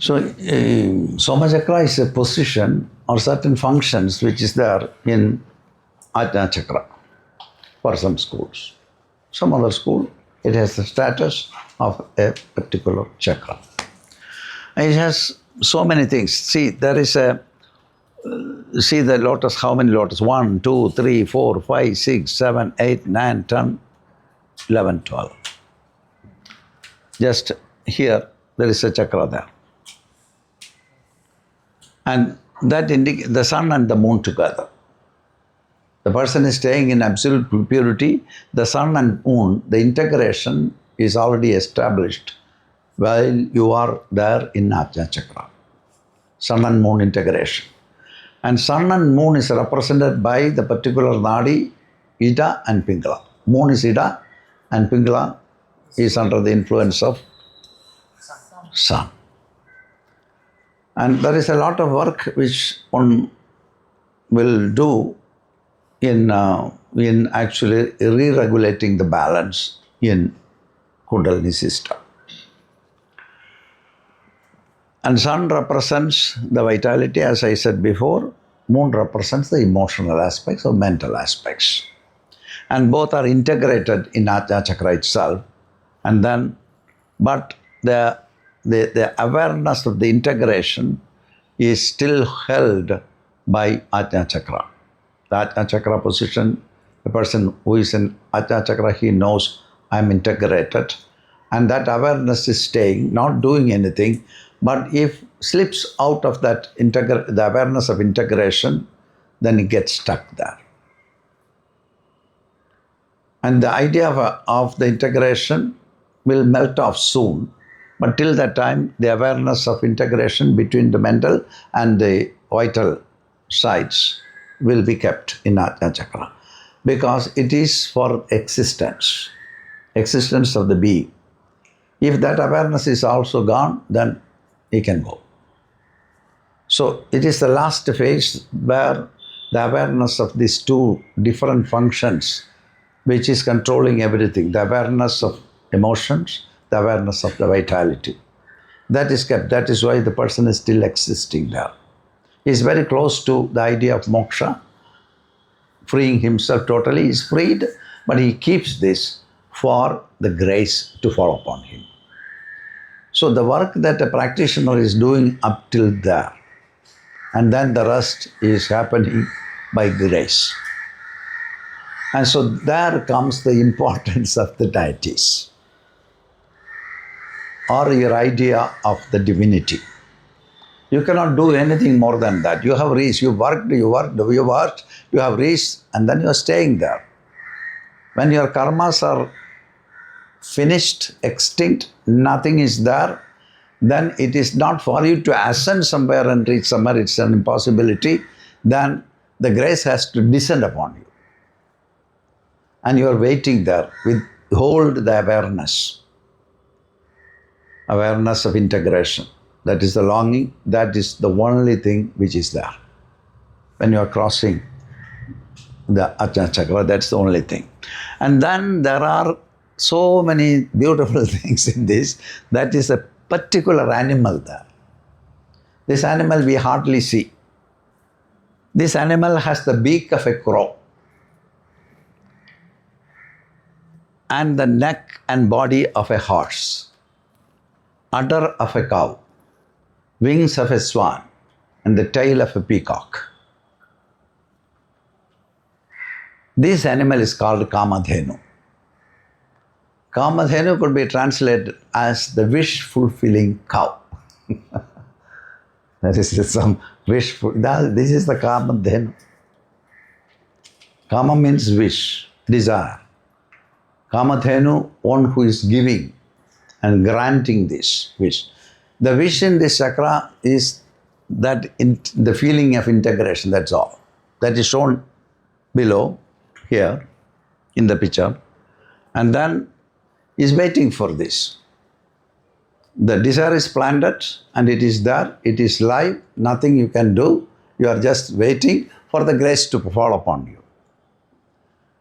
So, Soma Chakra is a position or certain functions which is there in Ajna Chakra for some schools. Some other school, it has the status of a particular chakra. It has so many things. See, there is see the lotus, how many lotus? 1, 2, 3, 4, 5, 6, 7, 8, 9, 10, 11, 12. Just here, there is a chakra there. And that indicates the sun and the moon together. The person is staying in absolute purity. The sun and moon, the integration is already established while you are there in Ajna Chakra. Sun and moon integration. And sun and moon is represented by the particular nadi, Ida and Pingala. Moon is Ida and Pingala is under the influence of sun. And there is a lot of work which one will do in actually re-regulating the balance in Kundalini system. And sun represents the vitality, as I said before. Moon represents the emotional aspects or mental aspects. And both are integrated in Ajna Chakra itself. And then, but the awareness of the integration is still held by Ajna Chakra. The Ajna Chakra position, the person who is in Ajna Chakra, he knows I'm integrated. And that awareness is staying, not doing anything. But if slips out of that the awareness of integration, then it gets stuck there. And the idea of the integration will melt off soon. But till that time, the awareness of integration between the mental and the vital sides will be kept in Ajna Chakra. Because it is for existence of the being. If that awareness is also gone, then it can go. So it is the last phase where the awareness of these two different functions, which is controlling everything, the awareness of emotions, the awareness of the vitality. That is kept. That is why the person is still existing there. He is very close to the idea of moksha, freeing himself totally. He is freed, but he keeps this for the grace to fall upon him. So the work that a practitioner is doing up till there, and then the rest is happening by grace. And so there comes the importance of the deities, or your idea of the divinity. You cannot do anything more than that. You have reached, you worked, you have reached, and then you are staying there. When your karmas are finished, extinct, nothing is there, then it is not for you to ascend somewhere and reach somewhere, it's an impossibility. Then the grace has to descend upon you. And you are waiting there with hold the awareness of integration. That is the longing, that is the only thing which is there. When you are crossing the Ajna Chakra, that's the only thing. And then there are so many beautiful things in this. That is a particular animal there. This animal we hardly see. This animal has the beak of a crow and the neck and body of a horse, udder of a cow, wings of a swan, and the tail of a peacock. This animal is called Kamadhenu. Kamadhenu could be translated as the wish-fulfilling cow. That is some wishful. This is the Kamadhenu. Kama means wish, desire. Kamadhenu, one who is giving and granting this wish. The wish in this chakra is that the feeling of integration, that's all. That is shown below, here, in the picture. And then is waiting for this. The desire is planted and it is there, it is live, nothing you can do. You are just waiting for the grace to fall upon you.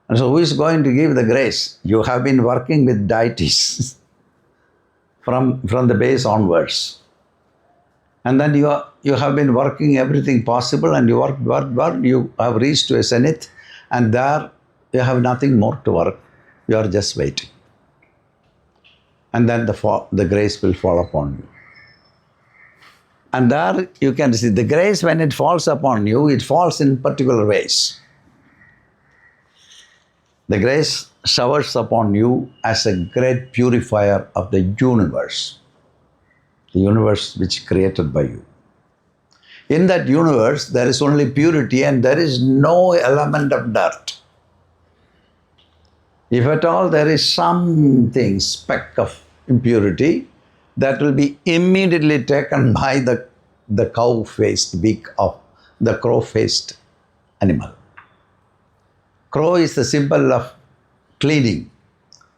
And so who is going to give the grace? You have been working with deities from the base onwards. And then you have been working everything possible, and you work, you have reached to a zenith, and there you have nothing more to work. You are just waiting. And then the grace will fall upon you. And there you can see the grace, when it falls upon you, it falls in particular ways. The grace showers upon you as a great purifier of the universe which created by you. In that universe, there is only purity and there is no element of dirt. If at all there is something, speck of impurity, that will be immediately taken by the cow-faced beak of the crow-faced animal. Crow is the symbol of cleaning.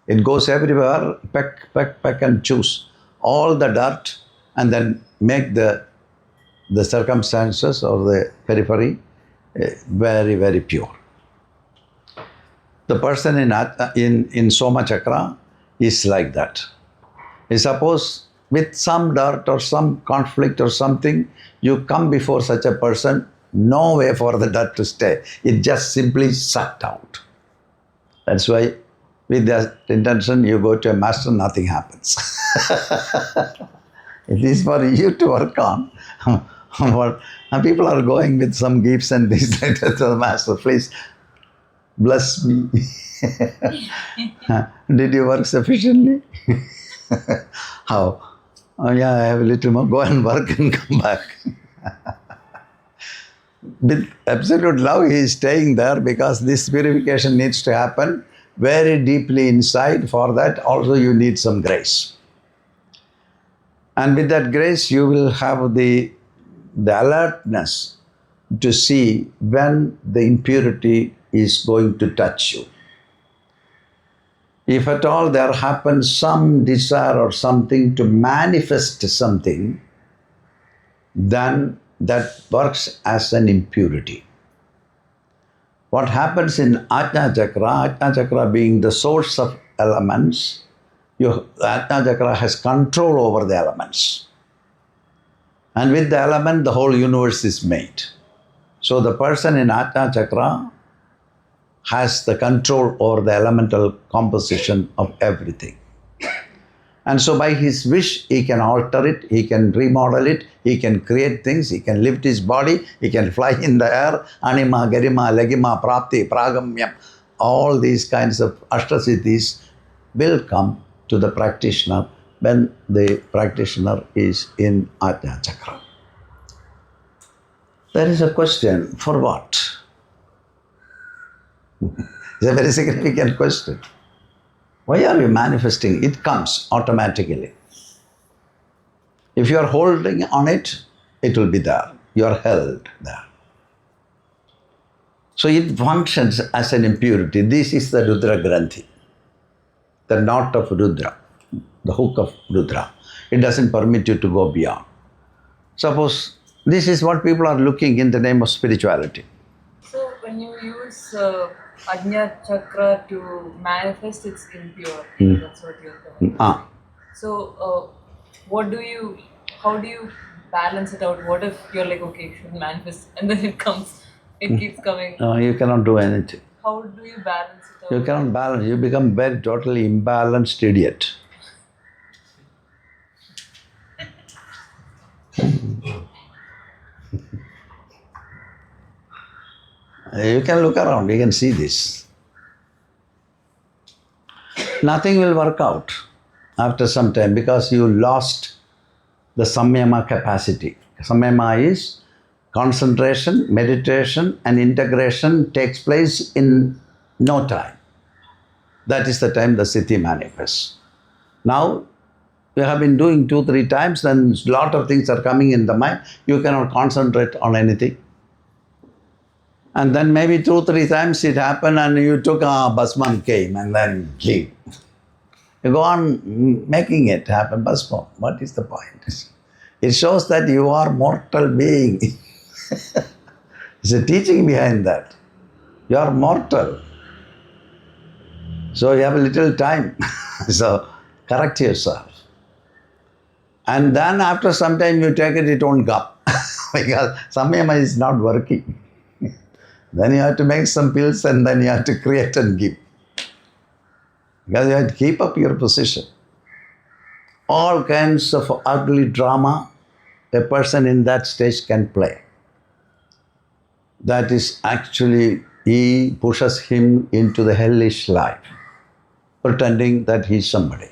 It goes everywhere, peck and choose all the dirt and then make the circumstances or the periphery very, very pure. The person in Soma Chakra is like that. Suppose with some dirt or some conflict or something, you come before such a person, no way for the dirt to stay. It just simply sucked out. That's why with that intention you go to a master, nothing happens. It is for you to work on. And people are going with some gifts and things like that to the master. Please bless me. Did you work sufficiently? How? Oh yeah, I have a little more. Go and work and come back. With absolute love, he is staying there because this purification needs to happen very deeply inside. For that also you need some grace. And with that grace, you will have the alertness to see when the impurity is going to touch you. If at all there happens some desire or something to manifest something, then that works as an impurity. What happens in Ajna Chakra being the source of elements, Ajna Chakra has control over the elements. And with the element, the whole universe is made. So the person in Ajna Chakra has the control over the elemental composition of everything. And so by his wish, he can alter it, he can remodel it, he can create things, he can lift his body, he can fly in the air, anima, garima, legima, prapti, pragamyam. All these kinds of ashtasiddhis will come to the practitioner when the practitioner is in Ajna Chakra. There is a question, for what? It's a very significant question. Why are you manifesting? It comes automatically. If you are holding on it, it will be there. You are held there. So it functions as an impurity. This is the Rudra Granthi, the knot of Rudra, the hook of Rudra. It doesn't permit you to go beyond. Suppose this is what people are looking in the name of spirituality. So when you use Ajna Chakra to manifest, it's impure. That's what you're telling. So how do you balance it out? What if you're like, okay, it should manifest, and then it keeps coming? No, you cannot do anything. How do you balance it out? You cannot balance. You become very totally imbalanced idiot. You can look around, you can see this. Nothing will work out after some time because you lost the samyama capacity. Samyama is concentration, meditation and integration takes place in no time. That is the time the Siddhi manifests. Now, you have been doing 2-3 times, then a lot of things are coming in the mind. You cannot concentrate on anything. And then maybe 2-3 times it happened and you took Basman came and then leave. You go on making it happen, Basman. What is the point? It shows that you are mortal being. There's a teaching behind that. You are mortal. So you have a little time. So correct yourself. And then after some time you take it, it won't come. Because samyama is not working. Then you have to make some pills and then you have to create and give. Because you have to keep up your position. All kinds of ugly drama a person in that stage can play. That is actually, he pushes him into the hellish life, pretending that he is somebody.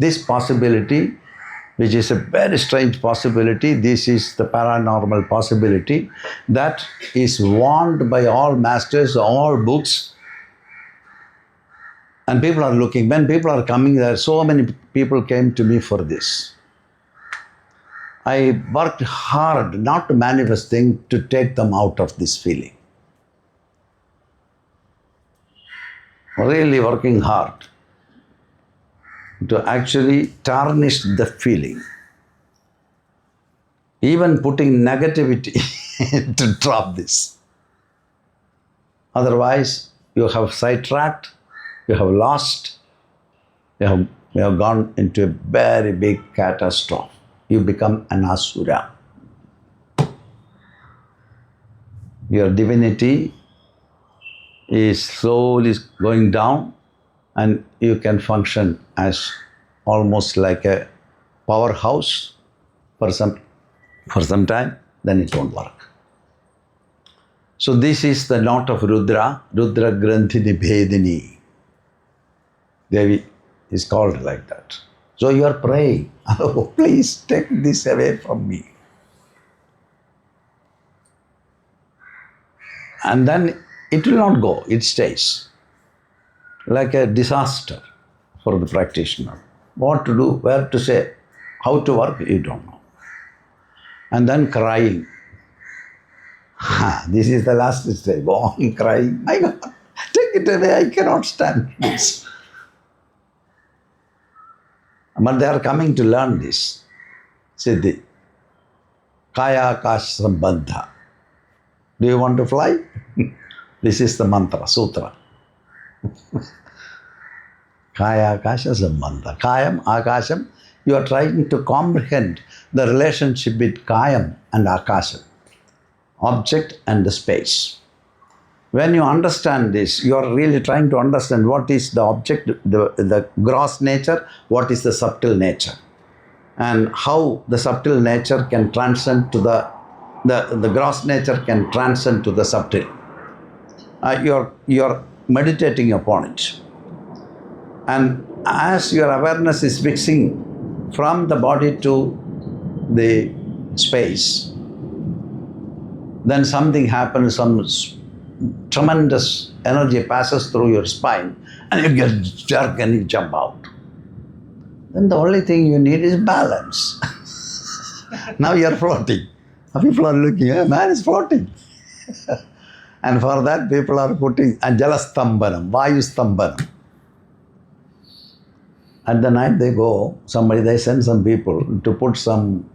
This possibility, which is a very strange possibility, this is the paranormal possibility that is warned by all masters, all books, and people are looking. When people are coming there, so many people came to me for this. I worked hard not to manifest things, to take them out of this feeling. Really working hard to actually tarnish the feeling. Even putting negativity to drop this. Otherwise, you have sidetracked, you have lost, you have gone into a very big catastrophe. You become an asura. Your divinity is slowly going down and you can function as almost like a powerhouse for some time, then it won't work. So this is the note of Rudra, Rudra Granthi Nibhedini. Devi is called like that. So you are praying, oh, please take this away from me. And then it will not go, it stays. Like a disaster for the practitioner. What to do, where to say, how to work, you don't know. And then crying. This is the last stage. Go on crying. My God, take it away, I cannot stand this. But they are coming to learn this. Siddhi. Kaya Akash Sambandha. Do you want to fly? This is the mantra, sutra. Kaya Akasha Sambandha. Kayam, Akasham. You are trying to comprehend the relationship between Kayam and Akasham. Object and the space. When you understand this, you are really trying to understand what is the object, the gross nature, what is the subtle nature, and how the subtle nature can transcend to the gross nature can transcend to the subtle. You're meditating upon it. And as your awareness is fixing from the body to the space, then something happens, some tremendous energy passes through your spine and you get jerk and you jump out. Then the only thing you need is balance. Now you're floating. People are looking, man is floating. And for that people are putting Jalastambanam, Vayustambanam. At the night they go, they send some people to put some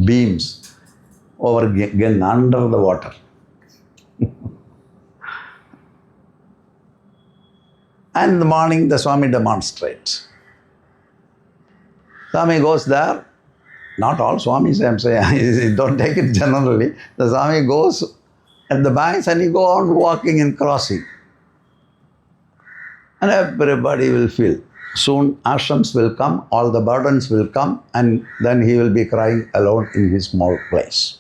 beams over again under the water. And in the morning, the Swami demonstrates. Swami goes there. Not all Swamis, I am saying. Don't take it generally. The Swami goes at the banks and he goes on walking and crossing. And everybody will feel. Soon ashrams will come, all the burdens will come, and then he will be crying alone in his small place.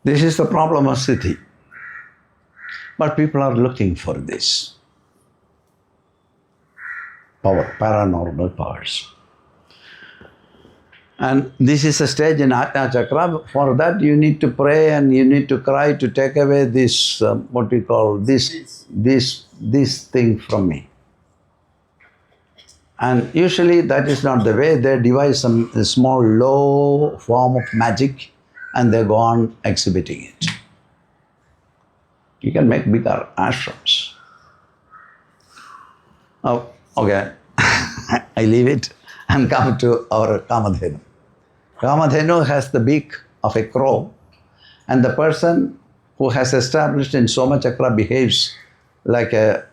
This is the problem of Siddhi. But people are looking for this. Power, paranormal powers. And this is a stage in Ajna Chakra. For that you need to pray and you need to cry to take away this, this thing from me. And usually that is not the way. They devise some small low form of magic and they go on exhibiting it. You can make bigger ashrams. Oh, okay. I leave it and come to our Kamadhenu. Kamadhenu has the beak of a crow, and the person who has established in Soma Chakra behaves like a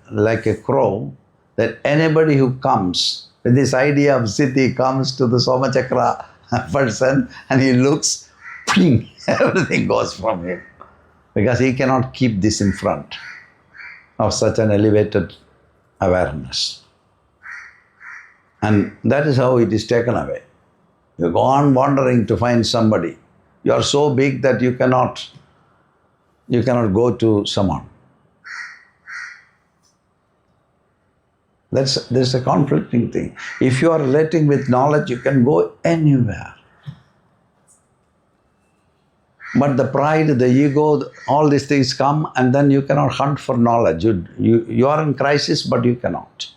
crow, that anybody who comes When this idea of Siddhi comes to the Soma Chakra person and he looks, ping, everything goes from him. Because he cannot keep this in front of such an elevated awareness. And that is how it is taken away. You go on wandering to find somebody. You are so big that you cannot go to someone. There's a conflicting thing. If you are relating with knowledge, you can go anywhere. But the pride, the ego, all these things come and then you cannot hunt for knowledge. You are in crisis, but you cannot.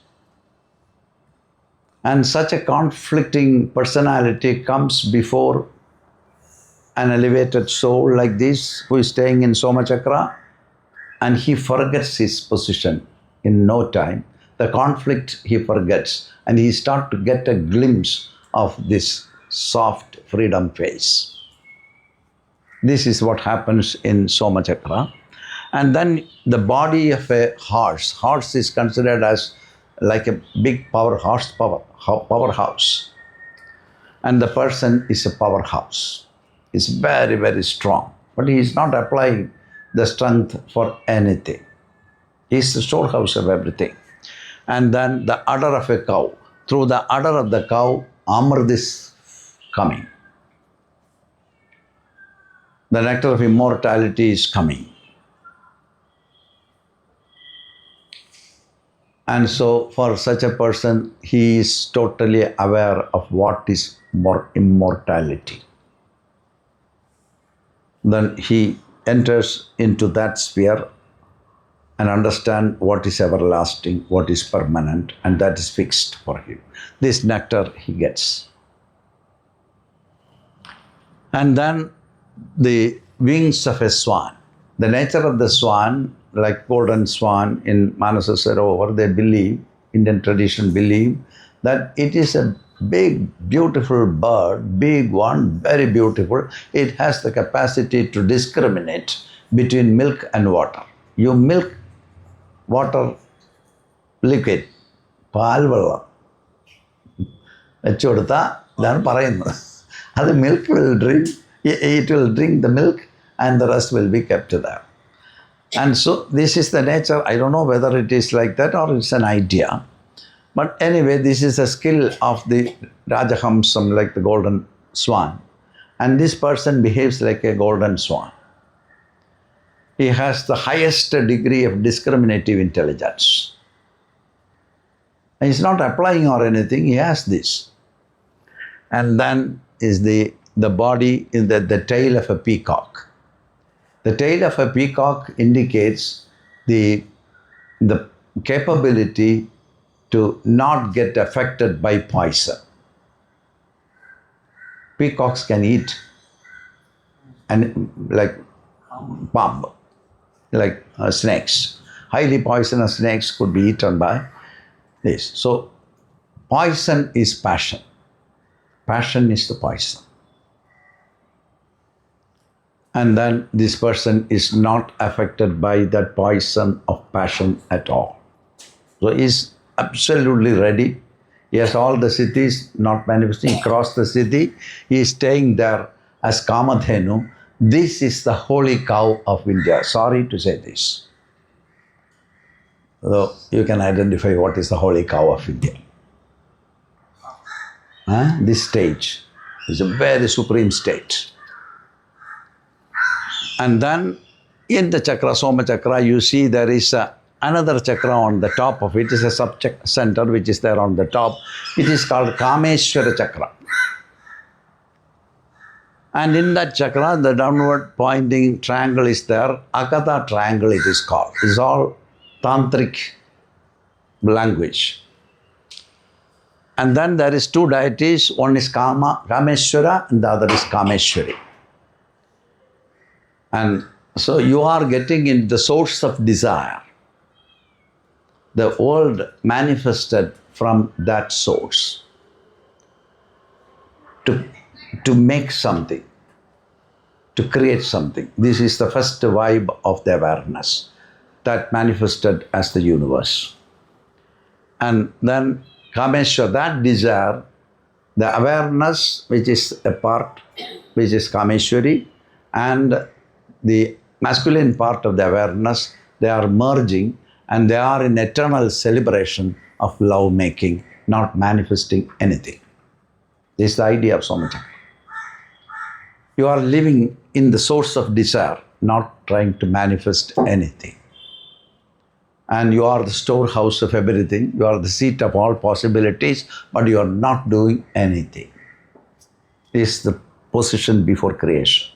And such a conflicting personality comes before an elevated soul like this who is staying in Soma Chakra, and he forgets his position in no time. The conflict he forgets and he starts to get a glimpse of this soft freedom face. This is what happens in Soma Chakra. And then the body of a horse. Horse is considered as like a big powerhouse. And the person is a powerhouse. He's very, very strong. But he is not applying the strength for anything. He's the storehouse of everything. And then the udder of a cow. Through the udder of the cow, Amrit is coming. The nectar of immortality is coming. And so for such a person, he is totally aware of what is more immortality. Then he enters into that sphere and understand what is everlasting, what is permanent, and that is fixed for him. This nectar he gets. And then the wings of a swan. The nature of the swan, like golden swan in Manasa Sarovar, they believe, Indian tradition believe, that it is a big, beautiful bird, big one, very beautiful. It has the capacity to discriminate between milk and water. You milk water liquid, പാൽ വെള്ളം വെച്ചു കൊടുത്താൽ ഇതാണ് പറയുന്നത്. അത് milk will drink, it will drink the milk and the rest will be kept there. And so this is the nature. I don't know whether it is like that or it's an idea. But anyway, this is a skill of the Rajahamsam, like the golden swan. And this person behaves like a golden swan. He has the highest degree of discriminative intelligence. And he's not applying or anything, he has this. And then is the body, in the tail of a peacock. The tail of a peacock indicates the capability to not get affected by poison. Peacocks can eat, and like palm, like snakes. Highly poisonous snakes could be eaten by this. So poison is passion. Passion is the poison. And then this person is not affected by that poison of passion at all. So he is absolutely ready. He has all the Siddhis not manifesting. He crossed the Siddhi. He is staying there as Kamadhenu. This is the holy cow of India. Sorry to say this. So you can identify what is the holy cow of India. This stage is a very supreme state. And then in the chakra, Soma Chakra, you see there is another chakra on the top of it. It is a sub-center which is there on the top. It is called Kameshwara Chakra. And in that chakra, the downward pointing triangle is there. Akata triangle it is called. It is all tantric language. And then there is two deities. One is Kameshwara and the other is Kameshwari. And so you are getting in the source of desire. The world manifested from that source to make something, to create something. This is the first vibe of the awareness that manifested as the universe. And then Kameshwara, that desire, the awareness which is a part, which is Kameshwari, and the masculine part of the awareness, they are merging and they are in eternal celebration of love making, not manifesting anything. This is the idea of Soma Chakra. You are living in the source of desire, not trying to manifest anything. And you are the storehouse of everything. You are the seat of all possibilities, but you are not doing anything. This is the position before creation,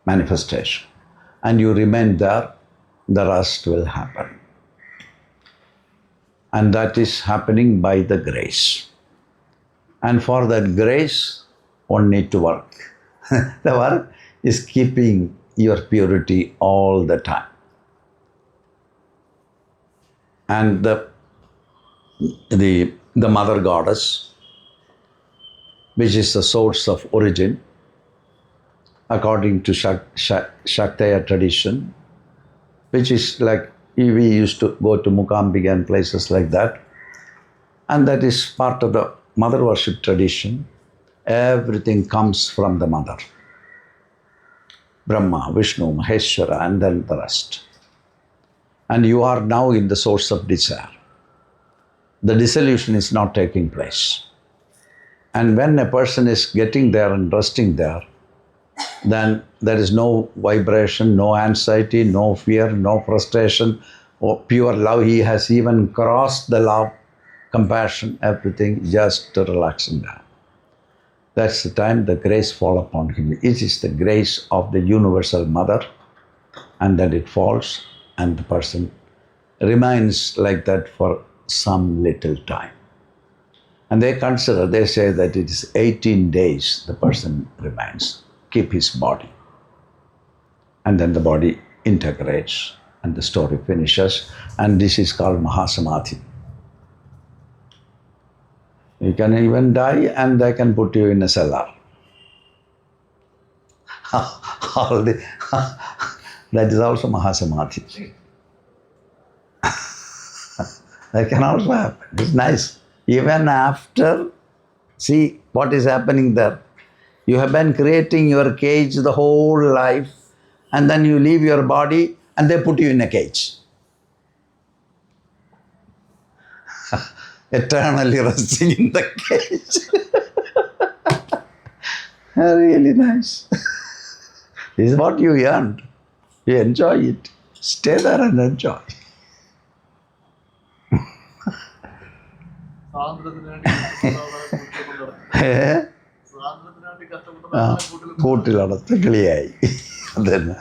manifestation. And you remain there, the rest will happen. And that is happening by the grace. And for that grace, one need to work. The work is keeping your purity all the time. And the mother goddess, which is the source of origin, according to Shaktiya tradition, which is like we used to go to Mukambika and places like that, and that is part of the mother worship tradition. Everything comes from the mother. Brahma, Vishnu, Maheshwara, and then the rest. And you are now in the source of desire. The dissolution is not taking place. And when a person is getting there and resting there, then there is no vibration, no anxiety, no fear, no frustration, or pure love. He has even crossed the love, compassion, everything, just relaxing down. That's the time the grace fall upon him. It is the grace of the universal mother, and then it falls, and the person remains like that for some little time. And they say that it is 18 days the person remains, keep his body. And then the body integrates and the story finishes, and this is called Mahasamadhi. You can even die and they can put you in a cellar. That is also Mahasamadhi. That can also happen. It's nice. Even after, see what is happening there. You have been creating your cage the whole life, and then you leave your body and they put you in a cage. Eternally resting in the cage. Really nice. This is what you earned. You enjoy it. Stay there and enjoy. കൂട്ടിലടത്ത് കിളിയായി. അതന്നെ.